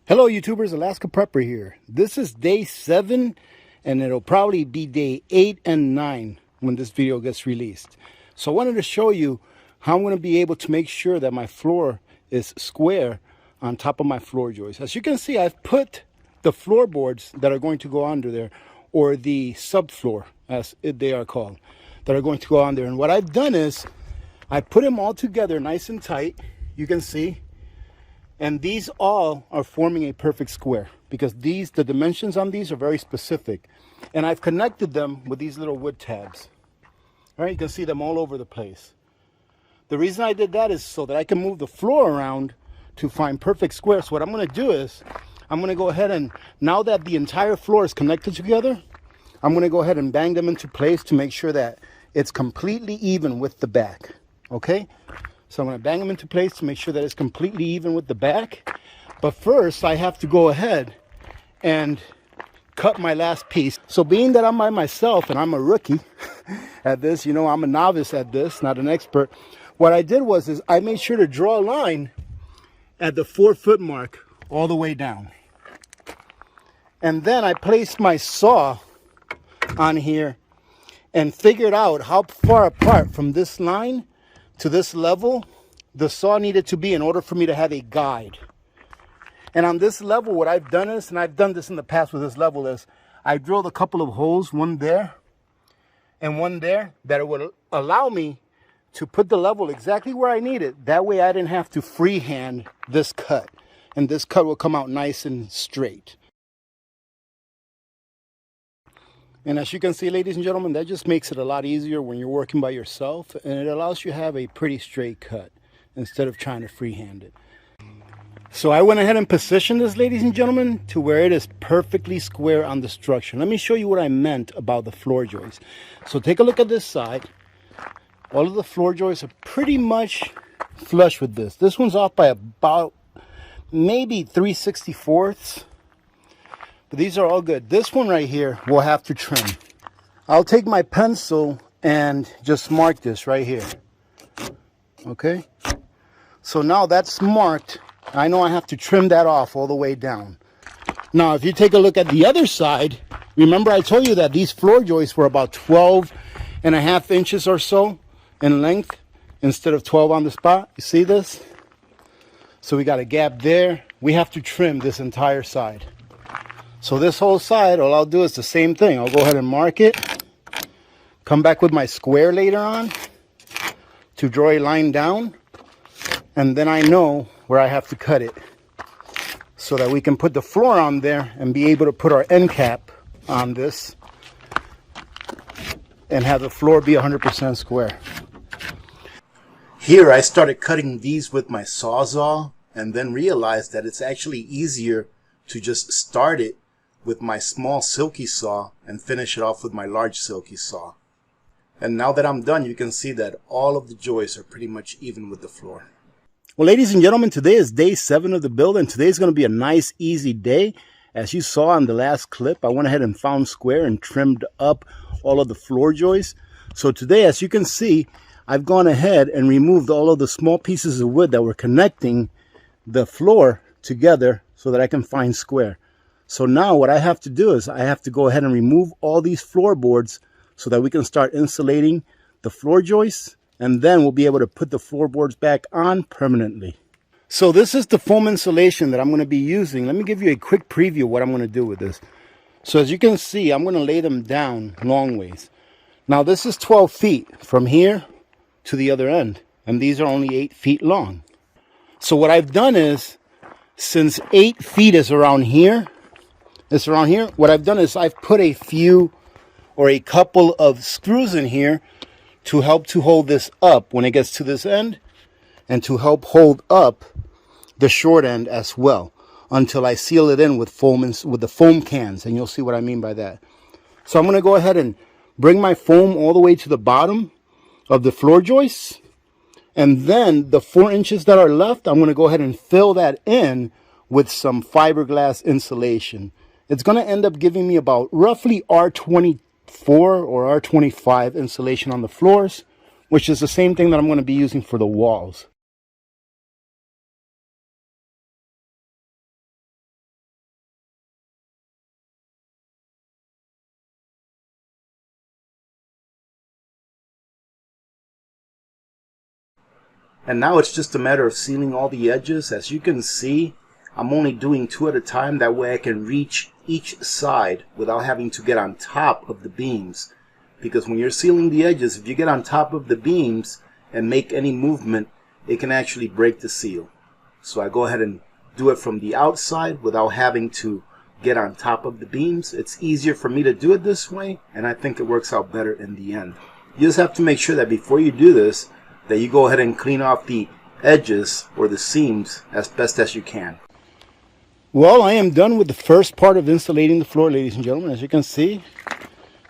Hello YouTubers, Alaska Prepper here. This is day 7 and it'll probably be day 8 and 9 when this video gets released. So I wanted to show you how I'm going to be able to make sure that my floor is square on top of my floor joists. As you can see, I've put the floorboards that are going to go under there, or the subfloor as they are called, that are going to go on there. And what I've done is I put them all together nice and tight, you can see. And these all are forming a perfect square because the dimensions on these are very specific. And I've connected them with these little wood tabs. All right, you can see them all over the place. The reason I did that is so that I can move the floor around to find perfect squares. So what I'm going to do is I'm going to go ahead and, now that the entire floor is connected together, I'm going to go ahead and bang them into place to make sure that it's completely even with the back. Okay? So I'm going to bang them into place to make sure that it's completely even with the back. But first, I have to go ahead and cut my last piece. So being that I'm by myself and I'm a rookie at this, you know, I'm a novice at this, not an expert. What I did was I made sure to draw a line at the 4-foot mark all the way down. And then I placed my saw on here and figured out how far apart from this line to this level the saw needed to be in order for me to have a guide. And on this level, what I've done is, and I've done this in the past with this level, is I drilled a couple of holes, one there and one there, that it would allow me to put the level exactly where I need it. That way I didn't have to freehand this cut, and this cut will come out nice and straight. And as you can see, ladies and gentlemen, that just makes it a lot easier when you're working by yourself, and it allows you to have a pretty straight cut instead of trying to freehand it. So I went ahead and positioned this, ladies and gentlemen, to where it is perfectly square on the structure. Let me show you what I meant about the floor joists. So take a look at this side. All of the floor joists are pretty much flush with this. This one's off by about maybe 3/64. But these are all good. This one right here we'll have to trim. I'll take my pencil and just mark this right here. Okay? So now that's marked. I know I have to trim that off all the way down. Now, if you take a look at the other side, remember I told you that these floor joists were about 12.5 inches or so in length instead of 12 on the spot. You see this? So we got a gap there. We have to trim this entire side. So this whole side, all I'll do is the same thing. I'll go ahead and mark it. Come back with my square later on to draw a line down. And then I know where I have to cut it so that we can put the floor on there and be able to put our end cap on this and have the floor be 100% square. Here I started cutting these with my Sawzall and then realized that it's actually easier to just start it with my small silky saw and finish it off with my large silky saw. And now that I'm done, you can see that all of the joists are pretty much even with the floor. Well, ladies and gentlemen, today is day 7 of the build, and today is going to be a nice, easy day. As you saw in the last clip, I went ahead and found square and trimmed up all of the floor joists. So today, as you can see, I've gone ahead and removed all of the small pieces of wood that were connecting the floor together so that I can find square. So now what I have to do is I have to go ahead and remove all these floorboards so that we can start insulating the floor joists, and then we'll be able to put the floorboards back on permanently. So this is the foam insulation that I'm going to be using. Let me give you a quick preview of what I'm going to do with this. So as you can see, I'm going to lay them down long ways. Now this is 12 feet from here to the other end, and these are only 8 feet long. So what I've done is, since 8 feet is around here, what I've done is I've put a few or a couple of screws in here to help to hold this up when it gets to this end, and to help hold up the short end as well until I seal it in with foam, with the foam cans, and you'll see what I mean by that. So I'm going to go ahead and bring my foam all the way to the bottom of the floor joists, and then the 4 inches that are left, I'm going to go ahead and fill that in with some fiberglass insulation. It's going to end up giving me about roughly R24 or R25 insulation on the floors, which is the same thing that I'm going to be using for the walls. And now it's just a matter of sealing all the edges. As you can see, I'm only doing 2 at a time. That way I can reach each side without having to get on top of the beams. Because when you're sealing the edges, if you get on top of the beams and make any movement, it can actually break the seal. So I go ahead and do it from the outside without having to get on top of the beams. It's easier for me to do it this way, and I think it works out better in the end. You just have to make sure that before you do this, that you go ahead and clean off the edges or the seams as best as you can. Well, I am done with the first part of insulating the floor, ladies and gentlemen. As you can see,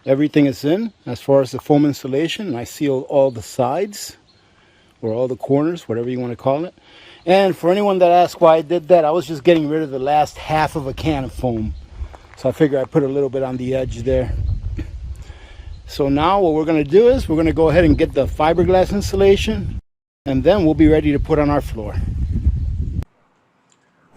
everything is in as far as the foam insulation, and I sealed all the sides or all the corners, whatever you want to call it. And for anyone that asks why I did that, I was just getting rid of the last half of a can of foam. So I figured I'd put a little bit on the edge there. So now what we're going to do is we're going to go ahead and get the fiberglass insulation, and then we'll be ready to put on our floor.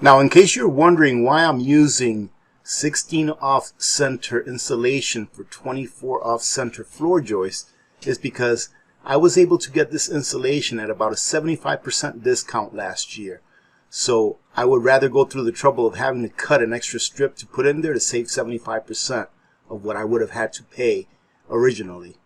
Now, in case you're wondering why I'm using 16 off-center insulation for 24 off-center floor joists, is because I was able to get this insulation at about a 75% discount last year. So I would rather go through the trouble of having to cut an extra strip to put in there to save 75% of what I would have had to pay originally.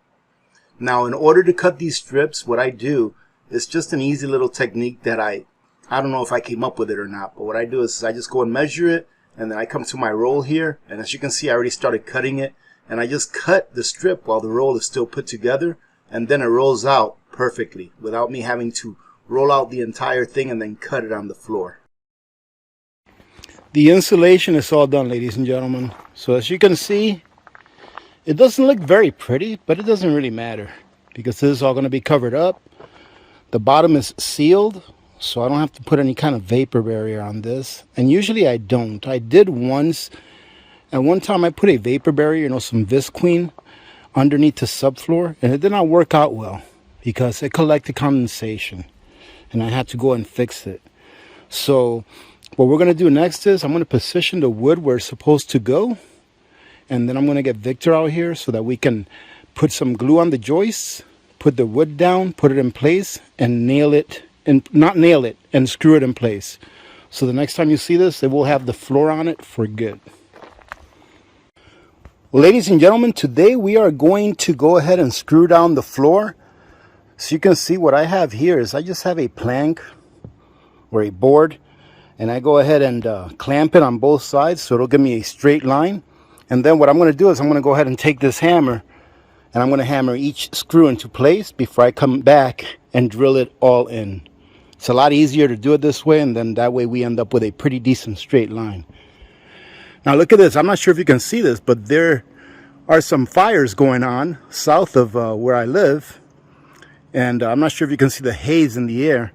Now, in order to cut these strips, what I do is just an easy little technique that I don't know if I came up with it or not, but what I do is I just go and measure it, and then I come to my roll here, and as you can see, I already started cutting it, and I just cut the strip while the roll is still put together, and then it rolls out perfectly without me having to roll out the entire thing and then cut it on the floor. The insulation is all done, ladies and gentlemen. So as you can see, it doesn't look very pretty, but it doesn't really matter because this is all going to be covered up. The bottom is sealed, so I don't have to put any kind of vapor barrier on this. And usually I don't. I did once, and one time I put a vapor barrier, some visqueen, underneath the subfloor, and it did not work out well because it collected condensation and I had to go and fix it. So what we're going to do next is I'm going to position the wood where it's supposed to go, and then I'm going to get Victor out here so that we can put some glue on the joists, put the wood down, put it in place, and nail it, and not nail it, and screw it in place. So the next time you see this, it will have the floor on it for good. Well, ladies and gentlemen, today we are going to go ahead and screw down the floor. So you can see what I have here is I just have a plank or a board, and I go ahead and clamp it on both sides so it'll give me a straight line. And then what I'm going to do is I'm going to go ahead and take this hammer, and I'm going to hammer each screw into place before I come back and drill it all in. It's a lot easier to do it this way, and then that way we end up with a pretty decent straight line. Now look at this. I'm not sure if you can see this, but there are some fires going on south of where I live. And I'm not sure if you can see the haze in the air,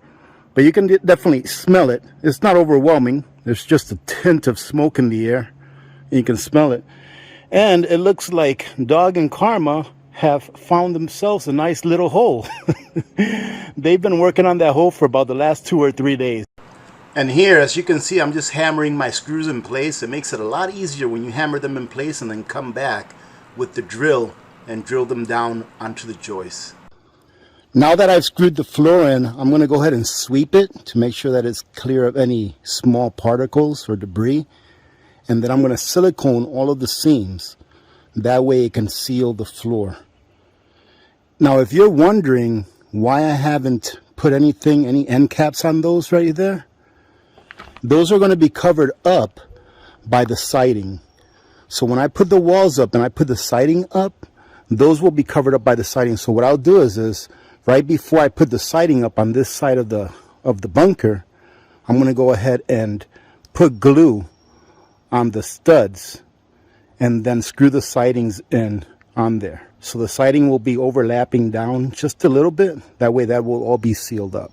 but you can definitely smell it. It's not overwhelming. There's just a tint of smoke in the air. And you can smell it. And it looks like Dog and Karma have found themselves a nice little hole. They've been working on that hole for about the last 2 or 3 days. And here, as you can see, I'm just hammering my screws in place. It makes it a lot easier when you hammer them in place and then come back with the drill and drill them down onto the joists. Now that I've screwed the floor in, I'm going to go ahead and sweep it to make sure that it's clear of any small particles or debris. And then I'm going to silicone all of the seams. That way it can seal the floor. Now, if you're wondering why I haven't put any end caps on those right there, those are going to be covered up by the siding. So when I put the walls up and I put the siding up, those will be covered up by the siding. So what I'll do is right before I put the siding up on this side of the bunker, I'm going to go ahead and put glue on the studs and then screw the sidings in on there. So the siding will be overlapping down just a little bit. That way that will all be sealed up.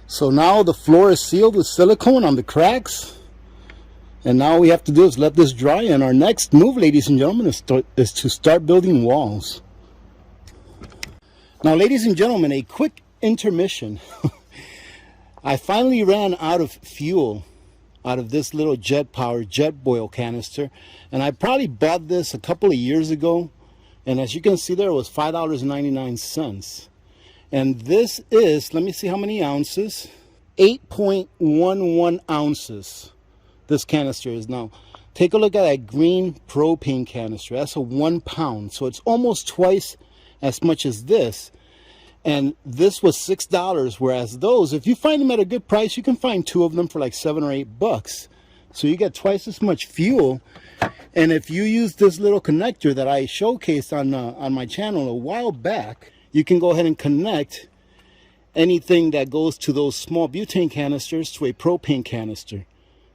So now the floor is sealed with silicone on the cracks. And now all we have to do is let this dry. And our next move, ladies and gentlemen, is to start building walls. Now, ladies and gentlemen, a quick intermission. I finally ran out of fuel out of this little jet boil canister. And I probably bought this a couple of years ago. And as you can see there, it was $5.99. And this is, let me see how many ounces. 8.11 ounces this canister is. Now take a look at that green propane canister. That's a 1 pound, so it's almost twice as much as this. And this was $6, whereas those, if you find them at a good price, you can find 2 of them for like $7 or $8. So you get twice as much fuel. And if you use this little connector that I showcased on my channel a while back, you can go ahead and connect anything that goes to those small butane canisters to a propane canister.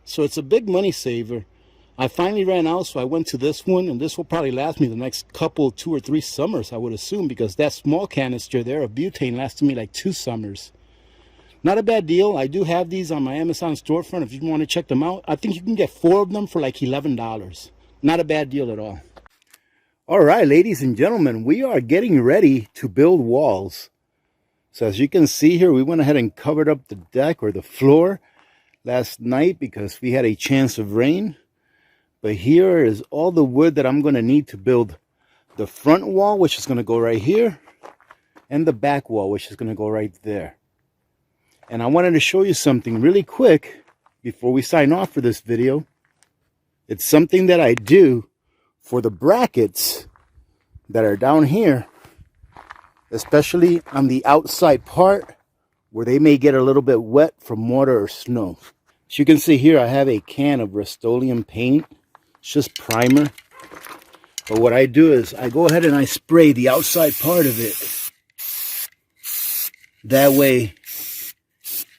So it's a big money saver. I finally ran out, so I went to this one, and this will probably last me the next couple, 2 or 3 summers, I would assume, because that small canister there of butane lasted me like 2 summers. Not a bad deal. I do have these on my Amazon storefront if you want to check them out. I think you can get 4 of them for like $11. Not a bad deal at all. All right, ladies and gentlemen, we are getting ready to build walls. So as you can see here, we went ahead and covered up the deck or the floor last night because we had a chance of rain. But here is all the wood that I'm going to need to build the front wall, which is going to go right here, and the back wall, which is going to go right there. And I wanted to show you something really quick before we sign off for this video. It's something that I do for the brackets that are down here, especially on the outside part where they may get a little bit wet from water or snow. As you can see here, I have a can of Rust-Oleum paint. It's just primer. But what I do is I go ahead and I spray the outside part of it. That way,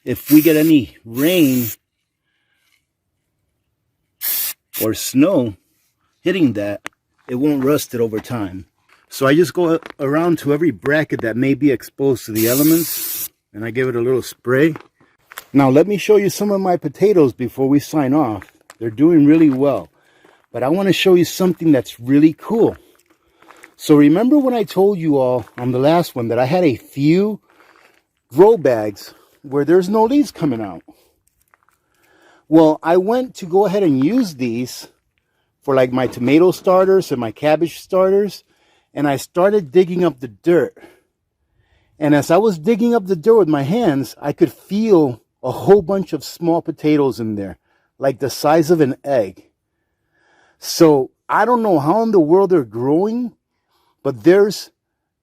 if we get any rain or snow hitting that, it won't rust it over time. So I just go around to every bracket that may be exposed to the elements, and I give it a little spray. Now let me show you some of my potatoes before we sign off. They're doing really well. But I want to show you something that's really cool. So remember when I told you all on the last one that I had a few grow bags where there's no leaves coming out? Well, I went to go ahead and use these for like my tomato starters and my cabbage starters. And I started digging up the dirt. And as I was digging up the dirt with my hands, I could feel a whole bunch of small potatoes in there, like the size of an egg. So I don't know how in the world they're growing, but there's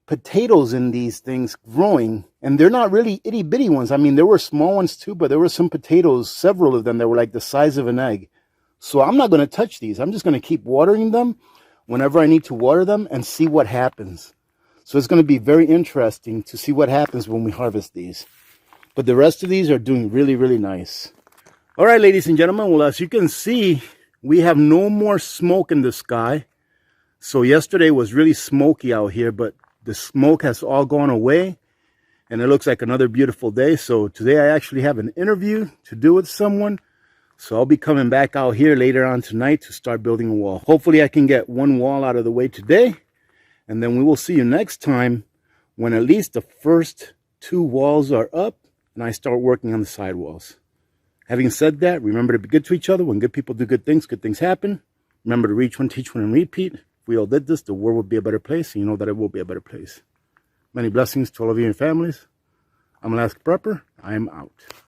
potatoes in these things growing, and they're not really itty bitty ones. I mean, there were small ones too, but there were some potatoes, several of them that were like the size of an egg. So I'm not going to touch these. I'm just going to keep watering them whenever I need to water them and see what happens. So it's going to be very interesting to see what happens when we harvest these. But the rest of these are doing really, really nice. All right, ladies and gentlemen, well, as you can see, we have no more smoke in the sky. So yesterday was really smoky out here, but the smoke has all gone away and it looks like another beautiful day. So today I actually have an interview to do with someone. So I'll be coming back out here later on tonight to start building a wall. Hopefully I can get one wall out of the way today. And then we will see you next time when at least the first 2 walls are up and I start working on the side walls. Having said that, remember to be good to each other. When good people do good things happen. Remember to reach one, teach one, and repeat. If we all did this, the world would be a better place, and you know that it will be a better place. Many blessings to all of you and your families. I'm Alaska Prepper. I am out.